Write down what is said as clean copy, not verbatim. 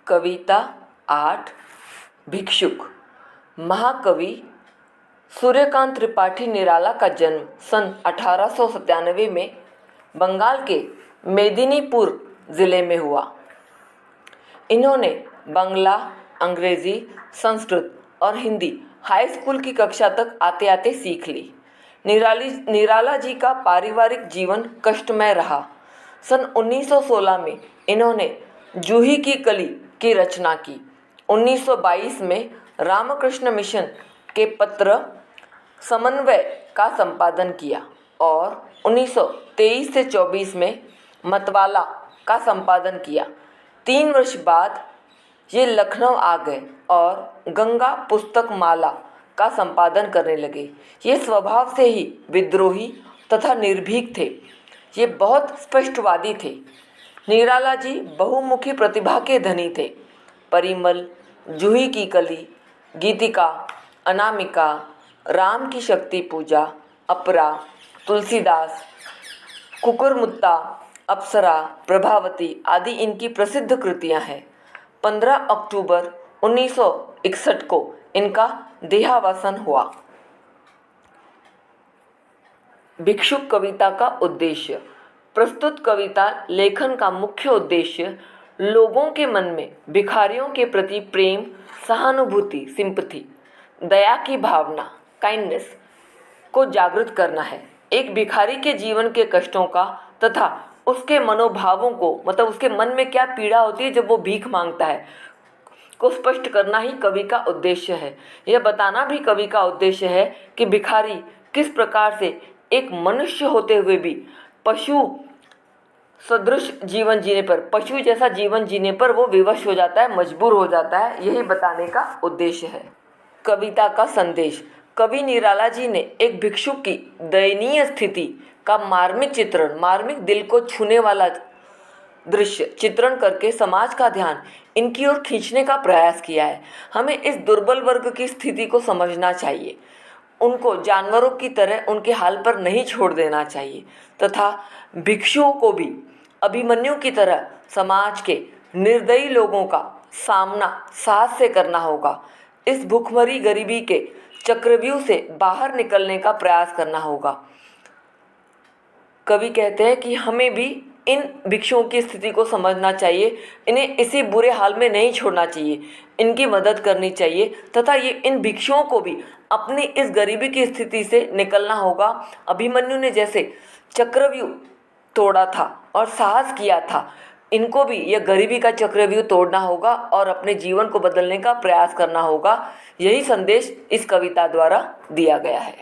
कविता 8 भिक्षुक। महाकवि सूर्यकांत त्रिपाठी निराला का जन्म सन 1897 में बंगाल के मेदिनीपुर ज़िले में हुआ। इन्होंने बांग्ला, अंग्रेज़ी, संस्कृत और हिंदी हाई स्कूल की कक्षा तक आते आते सीख ली। निराला जी का पारिवारिक जीवन कष्टमय रहा। सन 1916 में इन्होंने जूही की कली की रचना की। 1922 में रामकृष्ण मिशन के पत्र समन्वय का संपादन किया और 1923 से 24 में मतवाला का संपादन किया। 3 वर्ष बाद ये लखनऊ आ गए और गंगा पुस्तक माला का संपादन करने लगे। ये स्वभाव से ही विद्रोही तथा निर्भीक थे। ये बहुत स्पष्टवादी थे। निराला जी बहुमुखी प्रतिभा के धनी थे। परिमल, जूही की कली, गीतिका, अनामिका, राम की शक्ति पूजा, अपरा, तुलसीदास, कुकुरमुत्ता, अप्सरा, प्रभावती आदि इनकी प्रसिद्ध कृतियां हैं। 15 अक्टूबर 1961 को इनका देहावसान हुआ। भिक्षुक कविता का उद्देश्य। प्रस्तुत कविता लेखन का मुख्य उद्देश्य लोगों के मन में भिखारियों के प्रति प्रेम, सहानुभूति, सिंपैथी, दया की भावना, काइंडनेस को जागृत करना है। एक भिखारी के जीवन के कष्टों का तथा उसके मनोभावों को, मतलब उसके मन में क्या पीड़ा होती है जब वो भीख मांगता है, को स्पष्ट करना ही कवि का उद्देश्य है। यह बताना भी कवि का उद्देश्य है कि भिखारी किस प्रकार से एक मनुष्य होते हुए भी पशु सदृश जीवन जीने पर, पशु जैसा जीवन जीने पर वो विवश हो जाता है, मजबूर हो जाता है, यही बताने का उद्देश्य है। कविता का संदेश। कवि निराला जी ने एक भिक्षुक की दयनीय स्थिति का मार्मिक चित्रण, मार्मिक दिल को छूने वाला दृश्य चित्रण करके समाज का ध्यान इनकी ओर खींचने का प्रयास किया है। हमें इस दुर्बल वर्ग की स्थिति को समझना चाहिए, उनको जानवरों की तरह उनके हाल पर नहीं छोड़ देना चाहिए तथा भिक्षुओं को भी अभिमन्यु की तरह समाज के निर्दयी लोगों का सामना साहस से करना होगा। इस भूखमरी गरीबी के चक्रव्यूह से बाहर निकलने का प्रयास करना होगा। कवि कहते हैं कि हमें भी इन भिक्षुओं की स्थिति को समझना चाहिए, इन्हें इसी बुरे हाल में नहीं छोड़ना चाहिए, इनकी मदद करनी चाहिए तथा ये इन भिक्षुओं को भी अपनी इस गरीबी की स्थिति से निकलना होगा। अभिमन्यु ने जैसे चक्रव्यूह तोड़ा था और साहस किया था, इनको भी यह गरीबी का चक्रव्यूह तोड़ना होगा और अपने जीवन को बदलने का प्रयास करना होगा। यही संदेश इस कविता द्वारा दिया गया है।